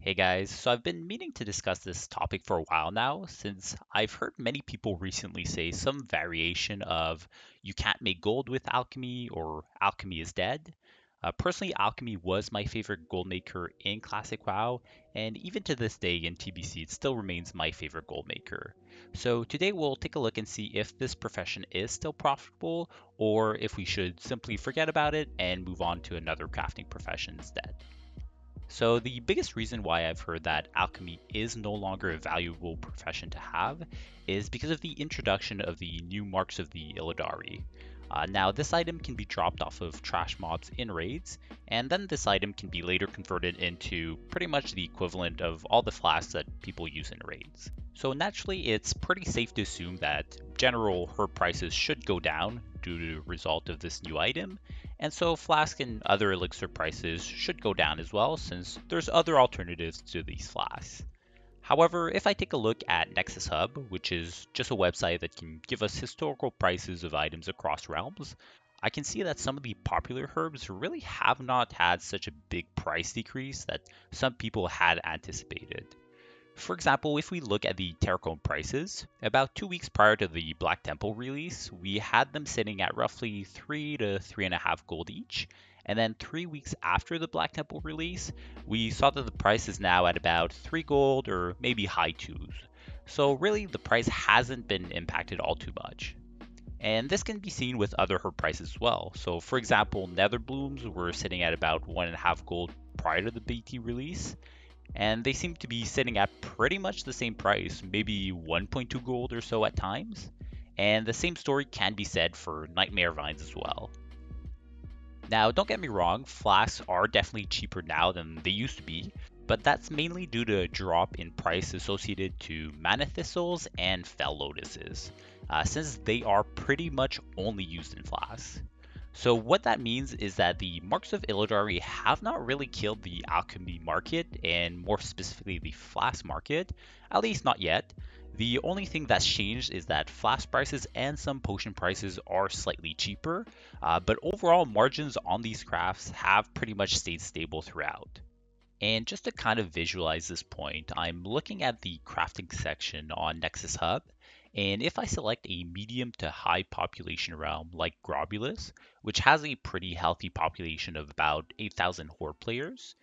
Hey guys, so I've been meaning to discuss this topic for a while now, since I've heard many people recently say some variation of you can't make gold with alchemy or alchemy is dead. Personally, alchemy was my favorite gold maker in Classic WoW, and even to this day in TBC, it still remains my favorite gold maker. So today we'll take a look and see if this profession is still profitable, or if we should simply forget about it and move on to another crafting profession instead. So, the biggest reason why I've heard that alchemy is no longer a valuable profession to have is because of the introduction of the new marks of the Illidari. Now, this item can be dropped off of trash mobs in raids, and then this item can be later converted into pretty much the equivalent of all the flasks that people use in raids. So naturally, it's pretty safe to assume that general herb prices should go down due to the result of this new item, and so flask and other elixir prices should go down as well since there's other alternatives to these flasks. However, if I take a look at Nexus Hub, which is just a website that can give us historical prices of items across realms, I can see that some of the popular herbs really have not had such a big price decrease that some people had anticipated. For example, if we look at the Terracone prices, about 2 weeks prior to the Black Temple release, we had them sitting at roughly 3 to 3.5 gold each. And then 3 weeks after the Black Temple release, we saw that the price is now at about 3 gold or maybe high twos. So really, the price hasn't been impacted all too much. And this can be seen with other herb prices as well. So for example, Nether Blooms were sitting at about 1.5 gold prior to the BT release, and they seem to be sitting at pretty much the same price, maybe 1.2 gold or so at times. And the same story can be said for Nightmare Vines as well. Now, don't get me wrong, flasks are definitely cheaper now than they used to be, but that's mainly due to a drop in price associated to mana thistles and fel lotuses, since they are pretty much only used in flasks. So what that means is that the marks of Illidari have not really killed the alchemy market, and more specifically the flask market, at least not yet. The only thing that's changed is that flask prices and some potion prices are slightly cheaper, but overall margins on these crafts have pretty much stayed stable throughout. And just to kind of visualize this point, I'm looking at the crafting section on Nexus Hub, and if I select a medium to high population realm like Grobulus, which has a pretty healthy population of about 8,000 horde players,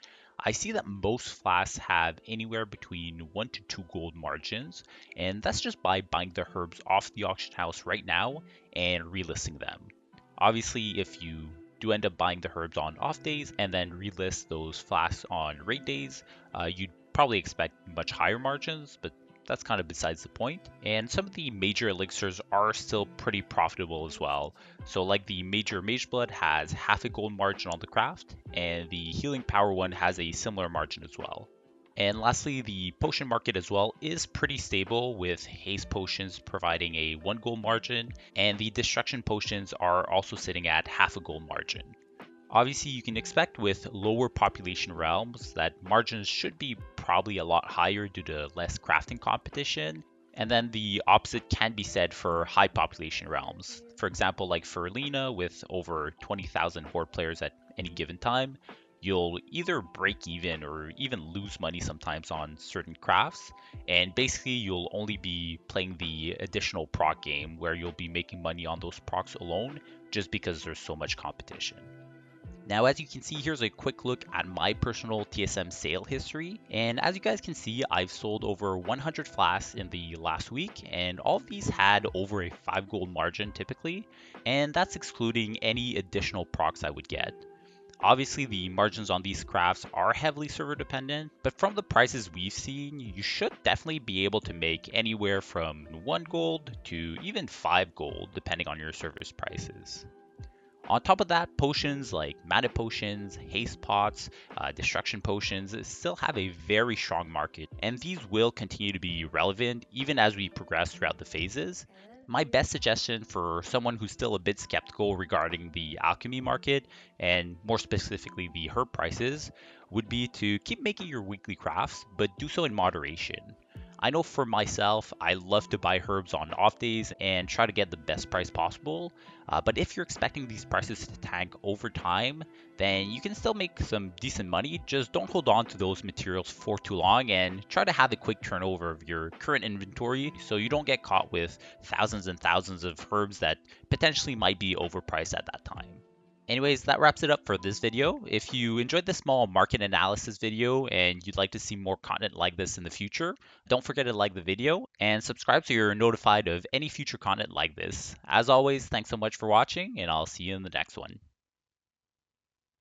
I see that most flasks have anywhere between 1 to 2 gold margins, and that's just by buying the herbs off the auction house right now and relisting them. Obviously, if you do end up buying the herbs on off days and then relist those flasks on raid days, you'd probably expect much higher margins, but that's kind of besides the point. And some of the major elixirs are still pretty profitable as well. So like the major mage blood has half a gold margin on the craft, and the healing power one has a similar margin as well. And lastly, the potion market as well is pretty stable, with haste potions providing a 1 gold margin, and the destruction potions are also sitting at half a gold margin. Obviously, you can expect with lower population realms that margins should be probably a lot higher due to less crafting competition. And then the opposite can be said for high population realms. For example, like for Lena with over 20,000 horde players at any given time, you'll either break even or even lose money sometimes on certain crafts. And basically, you'll only be playing the additional proc game where you'll be making money on those procs alone just because there's so much competition. Now, as you can see, here's a quick look at my personal TSM sale history. And as you guys can see, I've sold over 100 flasks in the last week, and all of these had over a 5 gold margin typically, and that's excluding any additional procs I would get. Obviously, the margins on these crafts are heavily server dependent, but from the prices we've seen, you should definitely be able to make anywhere from 1 gold to even 5 gold, depending on your server's prices. On top of that, potions like mana potions, haste pots, destruction potions still have a very strong market, and these will continue to be relevant even as we progress throughout the phases. My best suggestion for someone who's still a bit skeptical regarding the alchemy market, and more specifically the herb prices, would be to keep making your weekly crafts, but do so in moderation. I know for myself, I love to buy herbs on off days and try to get the best price possible. But if you're expecting these prices to tank over time, then you can still make some decent money. Just don't hold on to those materials for too long and try to have a quick turnover of your current inventory so you don't get caught with thousands and thousands of herbs that potentially might be overpriced at that time. Anyways, that wraps it up for this video. If you enjoyed this small market analysis video and you'd like to see more content like this in the future, don't forget to like the video and subscribe so you're notified of any future content like this. As always, thanks so much for watching, and I'll see you in the next one.